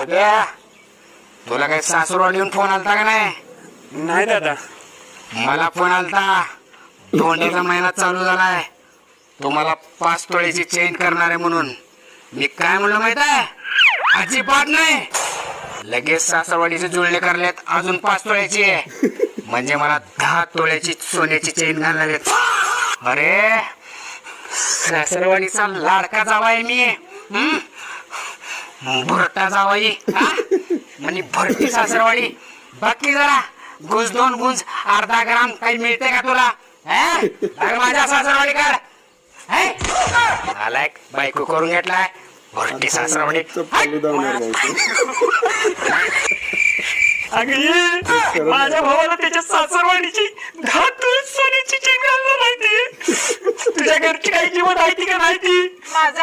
दाद्या, तुला काही सासूरवाडीहून फोन आलता का नाही? नाही दादा. मला फोन आलता. धोंड्याचा महिना चालू झालाय, तुम्हाला 5 तोळ्याची चेन करणार आहे म्हणून. मी काय म्हणलं माहित आहे? अजिबात नाही. लगेच सासरवाडीचे जुळले करलेत अजून 5 तोळ्याची, म्हणजे मला 10 तोळ्याची सोन्याची चेन घालणार आहेत. अरे सासरवाडीचा लाडका जावाय मी. भरटा जावाई म्हणजे भरती सासरवाडी. बाकी जरा गुंज 2 गुंज अर्धा ग्राम काही मिळते का तुला? माझ्या सासरवाडी कर. आलाय बायको करून घेतलाय भरती सासरवाडी. माझ्या भावाला त्याच्या सासरवाडीची 10 तोळे सोन्याची चेन घालणं माहिती. तुझ्या घरची काही किंमत आहे का माहिती? माझा